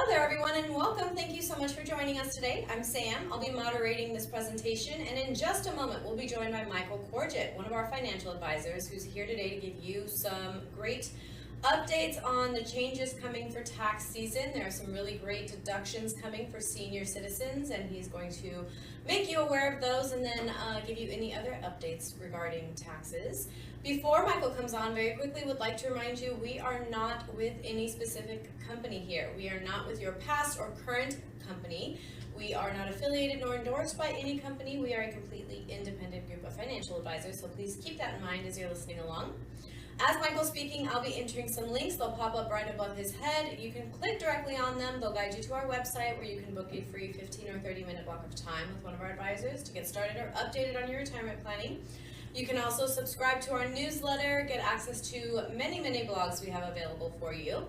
Hello there, everyone, and welcome. Thank you so much for joining us today. I'm Sam. I'll be moderating this presentation, and in just a moment, we'll be joined by Michael Corgett, one of our financial advisors, who's here today to give you some great updates on the changes coming for tax season. There are some really great deductions coming for senior citizens, and he's going to make you aware of those and then give you any other updates regarding taxes. Before Michael comes on, very quickly would like to remind you we are not with any specific company here. We are not with your past or current company. We are not affiliated nor endorsed by any company. We are a completely independent group of financial advisors, so please keep that in mind as you're listening along. As Michael's speaking, I'll be entering some links. They'll pop up right above his head. You can click directly on them. They'll guide you to our website where you can book a free 15 or 30-minute block of time with one of our advisors to get started or updated on your retirement planning. You can also subscribe to our newsletter, get access to many blogs we have available for you.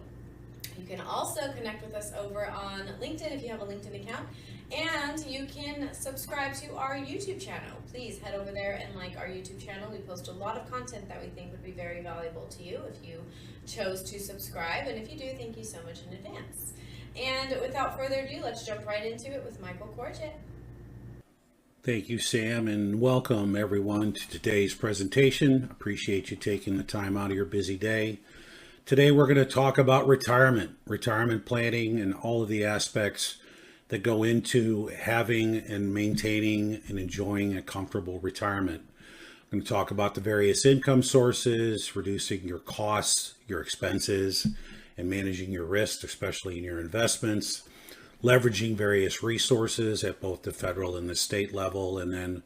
You can also connect with us over on LinkedIn if you have a LinkedIn account, and you can subscribe to our YouTube channel. Please head over there and like our YouTube channel. We post a lot of content that we think would be very valuable to you if you chose to subscribe, and if you do, thank you so much in advance. And without further ado, let's jump right into it with Michael Corgett. Thank you, Sam, and welcome everyone to today's presentation. Appreciate you taking the time out of your busy day. Today we're going to talk about retirement planning, and all of the aspects that go into having and maintaining and enjoying a comfortable retirement. I'm going to talk about the various income sources, reducing your costs, your expenses, and managing your risk, especially in your investments, leveraging various resources at both the federal and the state level, and then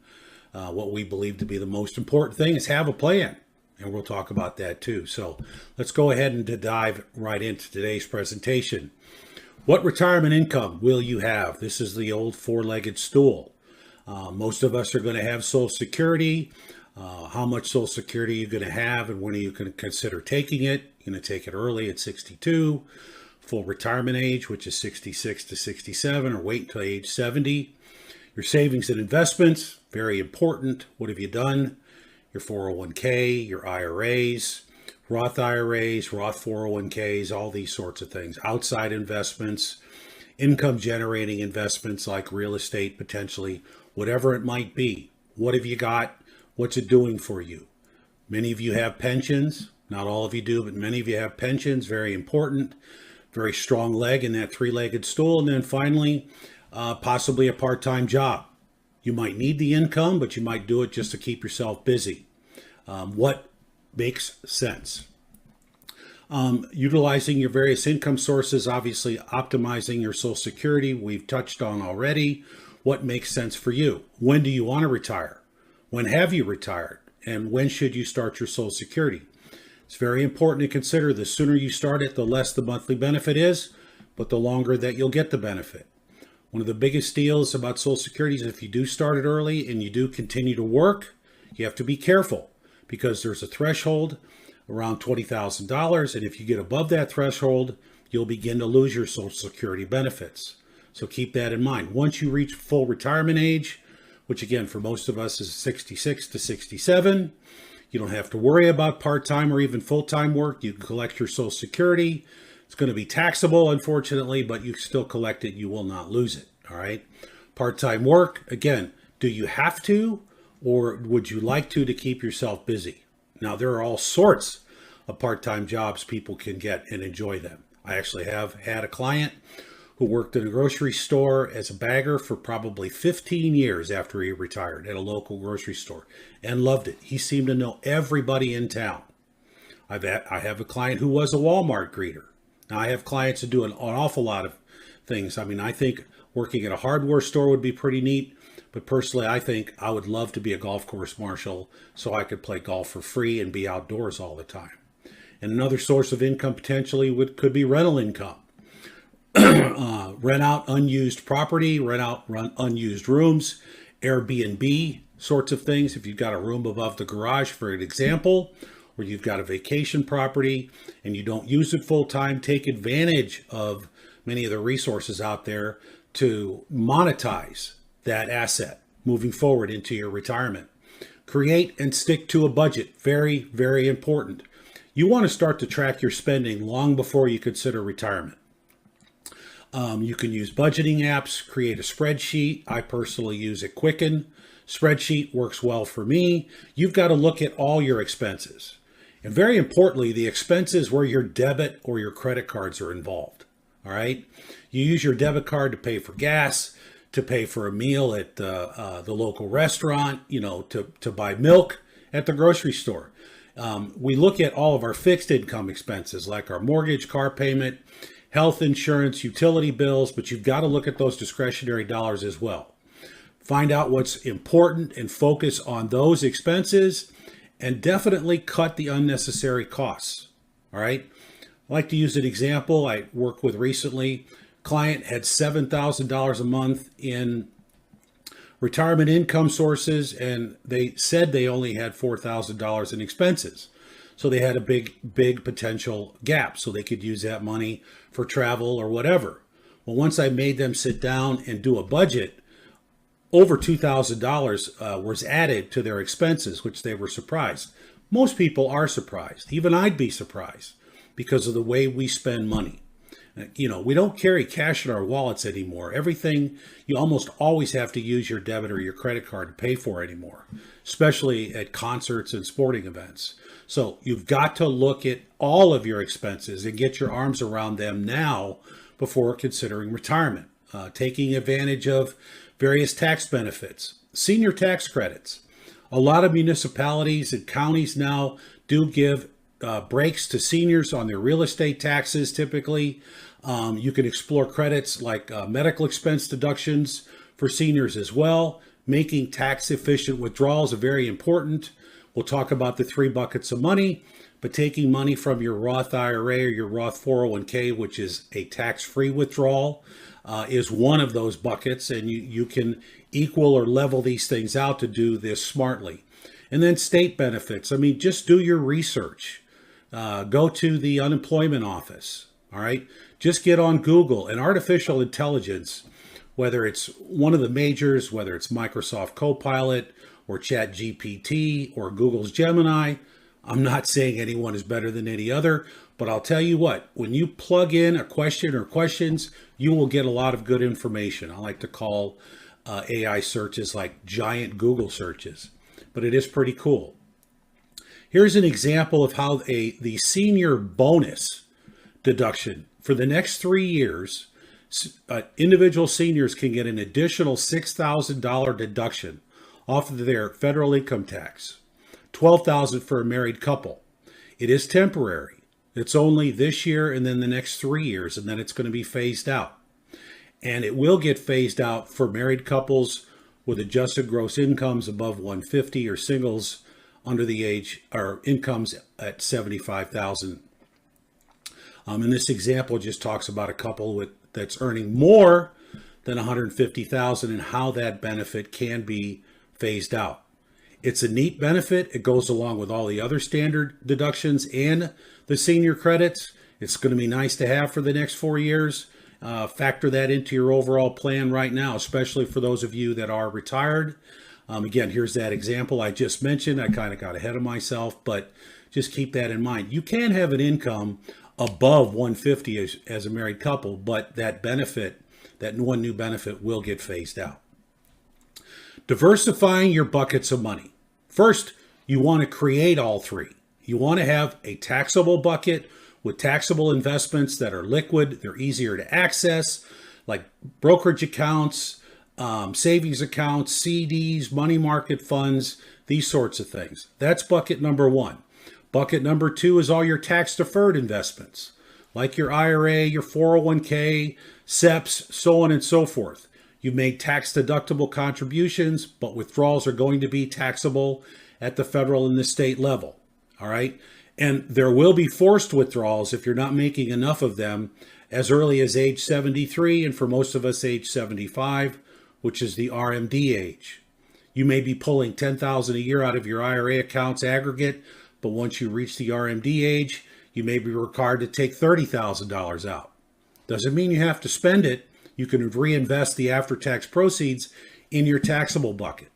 what we believe to be the most important thing is have a plan. And we'll talk about that too. So let's go ahead and dive right into today's presentation. What retirement income will you have? This is the old four-legged stool. Most of us are going to have Social Security. How much Social Security are you going to have, and when are you going to consider taking it? You're going to take it early at 62. Full retirement age, which is 66 to 67, or wait until age 70. Your savings and investments, very important. What have you done? Your 401k, your IRAs, Roth IRAs, Roth 401ks, all these sorts of things. Outside investments, income generating investments like real estate, potentially, whatever it might be. What have you got? What's it doing for you? Many of you have pensions. Not all of you do, but many of you have pensions. Very important. Very strong leg in that three-legged stool. And then finally, possibly a part-time job. You might need the income, but you might do it just to keep yourself busy. What makes sense? Utilizing your various income sources, obviously optimizing your Social Security, we've touched on already. What makes sense for you? When do you want to retire? When have you retired? And when should you start your Social Security? It's very important to consider the sooner you start it, the less the monthly benefit is, but the longer that you'll get the benefit. One of the biggest deals about Social Security is if you do start it early and you do continue to work, you have to be careful because there's a threshold around $20,000. And if you get above that threshold, you'll begin to lose your Social Security benefits. So keep that in mind. Once you reach full retirement age, which again, for most of us is 66 to 67, you don't have to worry about part-time or even full-time work. You can collect your Social Security. It's going to be taxable, unfortunately, but you still collect it. You will not lose it. All right. Part-time work, again, do you have to, or would you like to keep yourself busy? Now, there are all sorts of part-time jobs people can get and enjoy them. I actually have had a client who worked in a grocery store as a bagger for probably 15 years after he retired at a local grocery store and loved it. He seemed to know everybody in town. I have a client who was a Walmart greeter. Now, I have clients that do an awful lot of things. I mean, I think working at a hardware store would be pretty neat, but personally, I think I would love to be a golf course marshal so I could play golf for free and be outdoors all the time. And another source of income potentially could be rental income. Rent out unused property, rent out unused rooms, Airbnb sorts of things. If you've got a room above the garage, for an example, or you've got a vacation property and you don't use it full time, take advantage of many of the resources out there to monetize that asset moving forward into your retirement. Create and stick to a budget. Very, very important. You want to start to track your spending long before you consider retirement. You can use budgeting apps, create a spreadsheet. I personally use a Quicken spreadsheet, works well for me. You've got to look at all your expenses. And very importantly, the expenses where your debit or your credit cards are involved. All right. You use your debit card to pay for gas, to pay for a meal at the local restaurant, to buy milk at the grocery store. We look at all of our fixed income expenses like our mortgage, car payment, health insurance, utility bills, but you've got to look at those discretionary dollars as well. Find out what's important and focus on those expenses, and definitely cut the unnecessary costs. All right. I like to use an example I worked with recently. Client had $7,000 a month in retirement income sources, and they said they only had $4,000 in expenses. So they had a big potential gap, so they could use that money for travel or whatever. Well, once I made them sit down and do a budget, over $2,000 was added to their expenses, which they were surprised. Most people are surprised. Even I'd be surprised because of the way we spend money. We don't carry cash in our wallets anymore. Everything, you almost always have to use your debit or your credit card to pay for anymore, especially at concerts and sporting events. So you've got to look at all of your expenses and get your arms around them now before considering retirement. Taking advantage of various tax benefits, senior tax credits. A lot of municipalities and counties now do give breaks to seniors on their real estate taxes typically. You can explore credits like medical expense deductions for seniors as well. Making tax efficient withdrawals are very important. We'll talk about the 3 buckets of money, but taking money from your Roth IRA or your Roth 401k, which is a tax-free withdrawal, is one of those buckets, and you can equal or level these things out to do this smartly. And then state benefits. Just do your research. Go to the unemployment office. All right. Just get on Google, and artificial intelligence, whether it's one of the majors, whether it's Microsoft Copilot or ChatGPT or Google's Gemini. I'm not saying anyone is better than any other, but I'll tell you what, when you plug in a question or questions, you will get a lot of good information. I like to call AI searches like giant Google searches, but it is pretty cool. Here's an example of how the senior bonus deduction for the next 3 years, individual seniors can get an additional $6,000 deduction off of their federal income tax, $12,000 for a married couple. It is temporary. It's only this year and then the next 3 years, and then it's going to be phased out. And it will get phased out for married couples with adjusted gross incomes above 150 or singles under the age or incomes at 75,000. And this example just talks about a couple that's earning more than 150,000 and how that benefit can be phased out. It's a neat benefit. It goes along with all the other standard deductions and the senior credits. It's going to be nice to have for the next 4 years. Factor that into your overall plan right now, especially for those of you that are retired. Again, here's that example I just mentioned. I kind of got ahead of myself, but just keep that in mind. You can have an income above 150 as a married couple, but that benefit, that one new benefit, will get phased out. Diversifying your buckets of money. First, you want to create all three. You want to have a taxable bucket with taxable investments that are liquid, they're easier to access, like brokerage accounts, savings accounts, CDs, money market funds, these sorts of things. That's bucket number one. Bucket number two is all your tax deferred investments, like your IRA, your 401k, SEPs, so on and so forth. You've made tax deductible contributions, but withdrawals are going to be taxable at the federal and the state level. All right. And there will be forced withdrawals if you're not making enough of them as early as age 73, and for most of us age 75, which is the RMD age. You may be pulling $10,000 a year out of your IRA accounts aggregate, but once you reach the RMD age, you may be required to take $30,000 out. Doesn't mean you have to spend it. You can reinvest the after-tax proceeds in your taxable bucket.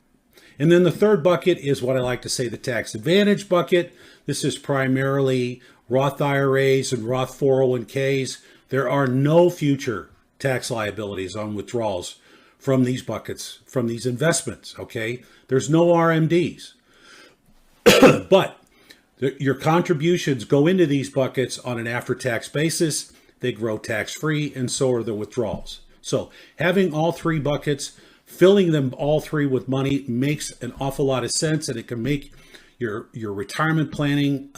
And then the third bucket is what I like to say the tax advantage bucket. This is primarily Roth IRAs and Roth 401ks. There are no future tax liabilities on withdrawals from these buckets, from these investments, okay? There's no RMDs. But your contributions go into these buckets on an after-tax basis. They grow tax-free, and so are the withdrawals. So having all three buckets, filling them all three with money makes an awful lot of sense, and it can make your retirement planning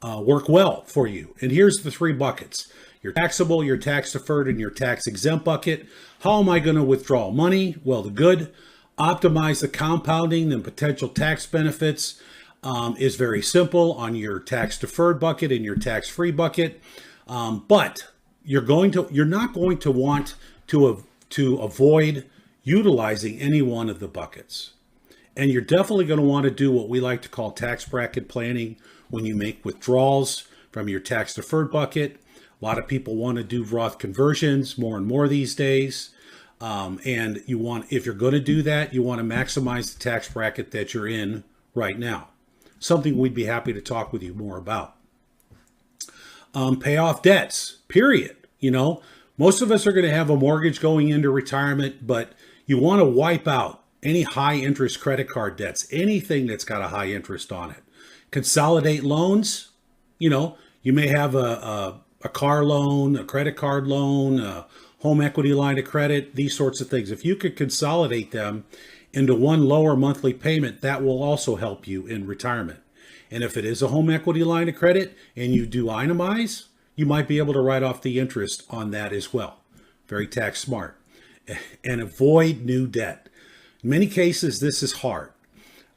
work well for you. And here's the three buckets: your taxable, your tax deferred, and your tax exempt bucket. How am I going to withdraw money? Well, the good, optimize the compounding and potential tax benefits is very simple on your tax deferred bucket and your tax free bucket. But you're not going to want to avoid utilizing any one of the buckets. And you're definitely going to want to do what we like to call tax bracket planning when you make withdrawals from your tax deferred bucket. A lot of people want to do Roth conversions more and more these days. And if you're going to do that, you want to maximize the tax bracket that you're in right now. Something we'd be happy to talk with you more about. Pay off debts, period. Most of us are going to have a mortgage going into retirement, but you want to wipe out any high interest credit card debts, anything that's got a high interest on it. Consolidate loans. You may have a car loan, a credit card loan, a home equity line of credit, these sorts of things. If you could consolidate them into one lower monthly payment, that will also help you in retirement. And if it is a home equity line of credit and you do itemize, you might be able to write off the interest on that as well. Very tax smart. And avoid new debt. In many cases, this is hard.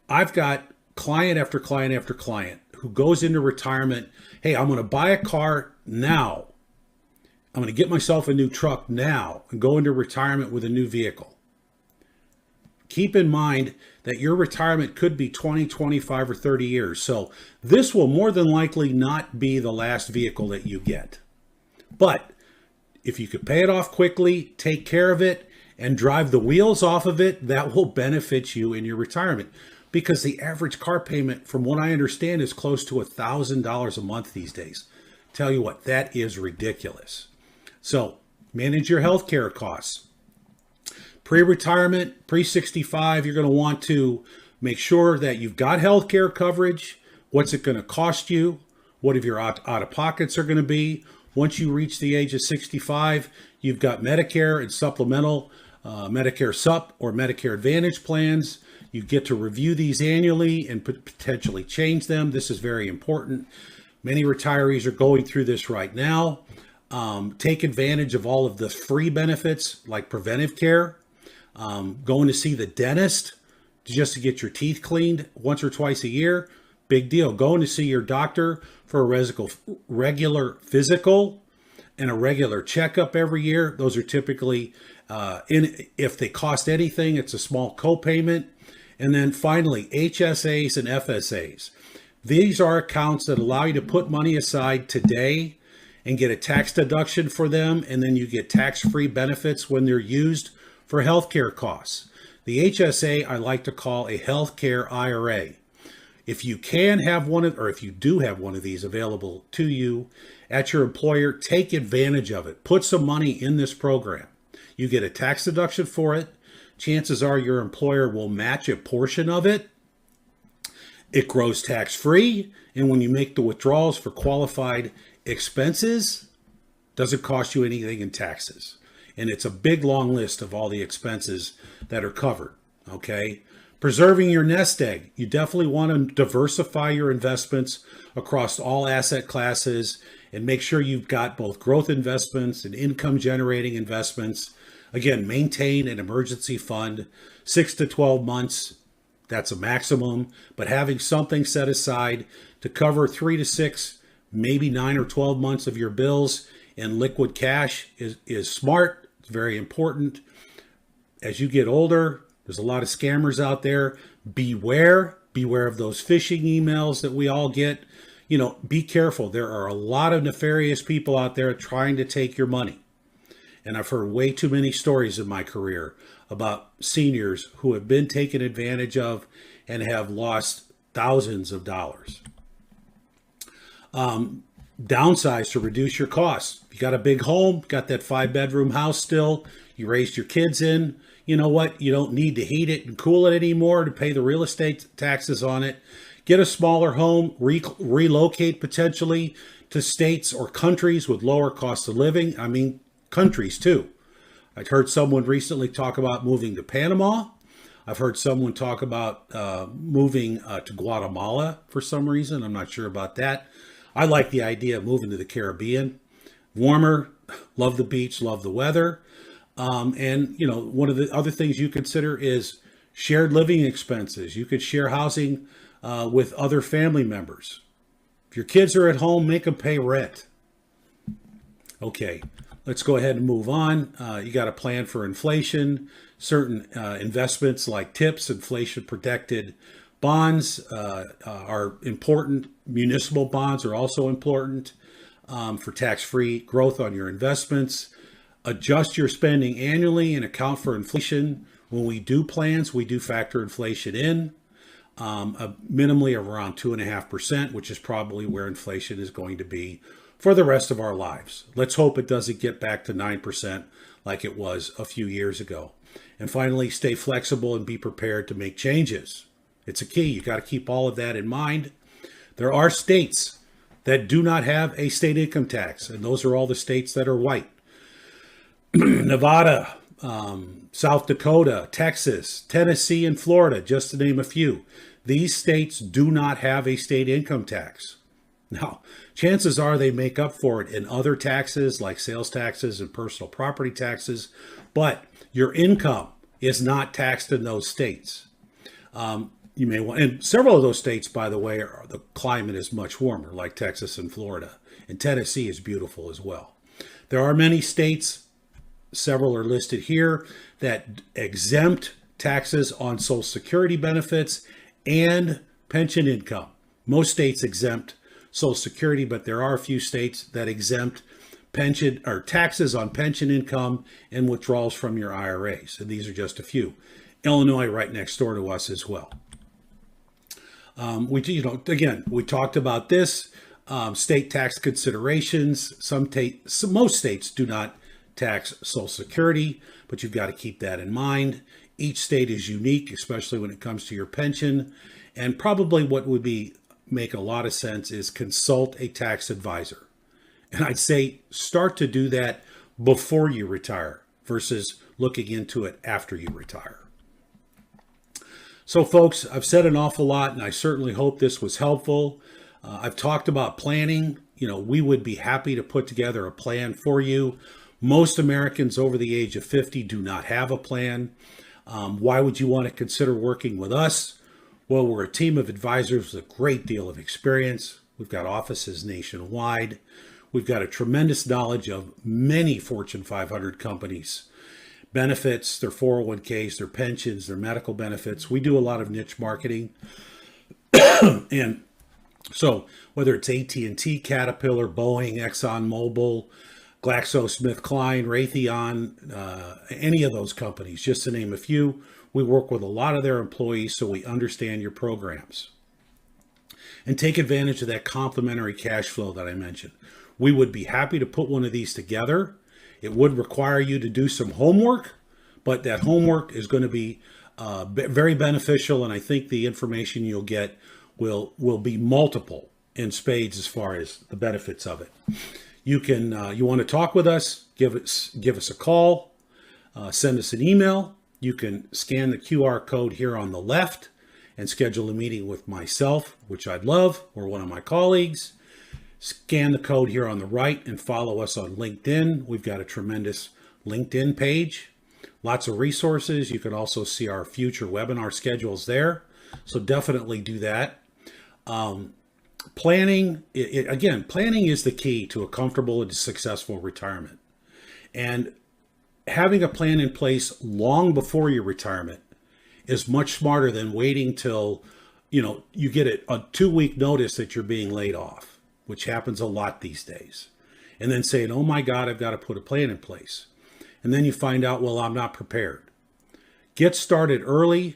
I've got client after client after client who goes into retirement. Hey, I'm going to buy a car now. I'm going to get myself a new truck now and go into retirement with a new vehicle. Keep in mind that your retirement could be 20, 25, or 30 years. So this will more than likely not be the last vehicle that you get. But if you could pay it off quickly, take care of it, and drive the wheels off of it, that will benefit you in your retirement. Because the average car payment, from what I understand, is close to $1,000 a month these days. Tell you what, that is ridiculous. So manage your health care costs. Pre-retirement, pre-65, you're going to want to make sure that you've got health care coverage. What's it going to cost you? What your out-of-pockets are going to be? Once you reach the age of 65, you've got Medicare and supplemental Medicare Sup or Medicare Advantage plans. You get to review these annually and potentially change them. This is very important. Many retirees are going through this right now. Take advantage of all of the free benefits like preventive care, going to see the dentist just to get your teeth cleaned once or twice a year. Big deal. Going to see your doctor for a regular physical and a regular checkup every year. Those are typically, if they cost anything, it's a small copayment. And then finally, HSAs and FSAs. These are accounts that allow you to put money aside today and get a tax deduction for them, and then you get tax-free benefits when they're used for healthcare costs. The HSA I like to call a healthcare IRA. If you can have one of, or if you do have one of these available to you at your employer, take advantage of it. Put some money in this program. You get a tax deduction for it. Chances are your employer will match a portion of it. It grows tax-free, and when you make the withdrawals for qualified expenses, doesn't cost you anything in taxes. And it's a big long list of all the expenses that are covered, okay? Preserving your nest egg. You definitely want to diversify your investments across all asset classes and make sure you've got both growth investments and income generating investments. Again, maintain an emergency fund, 6 to 12 months. That's a maximum, but having something set aside to cover 3 to 6, maybe 9 or 12 months of your bills in liquid cash is smart. It's very important. As you get older, there's a lot of scammers out there. Beware of those phishing emails that we all get. Be careful. There are a lot of nefarious people out there trying to take your money. And I've heard way too many stories in my career about seniors who have been taken advantage of and have lost thousands of dollars. downsize to reduce your costs. You got a big home, got that 5-bedroom house still, you raised your kids in. You know what? You don't need to heat it and cool it anymore to pay the real estate taxes on it. Get a smaller home, relocate potentially to states or countries with lower cost of living. I mean, countries too. I've heard someone recently talk about moving to Panama. I've heard someone talk about moving to Guatemala for some reason. I'm not sure about that. I like the idea of moving to the Caribbean. Warmer, love the beach, love the weather. And, you know, one of the other things you consider is shared living expenses. You could share housing with other family members. If your kids are at home, make them pay rent. Okay, let's go ahead and move on. You got a plan for inflation. Certain investments like TIPS, inflation protected bonds are important. Municipal bonds are also important for tax-free growth on your investments. Adjust your spending annually and account for inflation. When we do plans, we do factor inflation in, minimally around 2.5%, which is probably where inflation is going to be for the rest of our lives. Let's hope it doesn't get back to 9% like it was a few years ago. And finally, stay flexible and be prepared to make changes. It's a key. You got to keep all of that in mind. There are states that do not have a state income tax, and those are all the states that are white. Nevada, South Dakota, Texas, Tennessee, and Florida, just to name a few. These states do not have a state income tax. Now, chances are they make up for it in other taxes like sales taxes and personal property taxes, but your income is not taxed in those states. You may want, and several of those states, by the way, the climate is much warmer, like Texas and Florida, and Tennessee is beautiful as well. There are many states, several are listed here, that exempt taxes on Social Security benefits and pension income. Most states exempt Social Security, but there are a few states that exempt pension or taxes on pension income and withdrawals from your IRAs. And these are just a few. Illinois, right next door to us as well. We talked about this. State tax considerations. Most states do not tax Social Security, but you've got to keep that in mind. Each state is unique, especially when it comes to your pension. And probably what would make a lot of sense is consult a tax advisor. And I'd say start to do that before you retire versus looking into it after you retire. So folks, I've said an awful lot, and I certainly hope this was helpful. I've talked about planning. You know, we would be happy to put together a plan for you. Most Americans over the age of 50 do not have a plan. Why would you want to consider working with us? Well, we're a team of advisors with a great deal of experience. We've got offices nationwide. We've got a tremendous knowledge of many Fortune 500 companies. Benefits, their 401ks, their pensions, their medical benefits. We do a lot of niche marketing. And so whether it's AT&T, Caterpillar, Boeing, ExxonMobil, GlaxoSmithKline, Raytheon, any of those companies, just to name a few, we work with a lot of their employees so we understand your programs. And take advantage of that complimentary cash flow that I mentioned. We would be happy to put one of these together. It would require you to do some homework, but that homework is going to be very beneficial, and I think the information you'll get will be multiple in spades as far as the benefits of it. You want to talk with us, give us a call, send us an email. You can scan the QR code here on the left and schedule a meeting with myself, which I'd love, or one of my colleagues. Scan the code here on the right and follow us on LinkedIn. We've got a tremendous LinkedIn page, lots of resources. You can also see our future webinar schedules there. So definitely do that. Planning is the key to a comfortable and successful retirement. And having a plan in place long before your retirement is much smarter than waiting till, you get a 2-week notice that you're being laid off, which happens a lot these days. And then saying, oh my God, I've got to put a plan in place. And then you find out, well, I'm not prepared. Get started early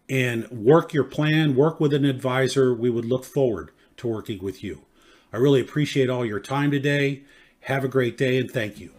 and work your plan, work with an advisor. We would look forward to working with you. I really appreciate all your time today. Have a great day and thank you.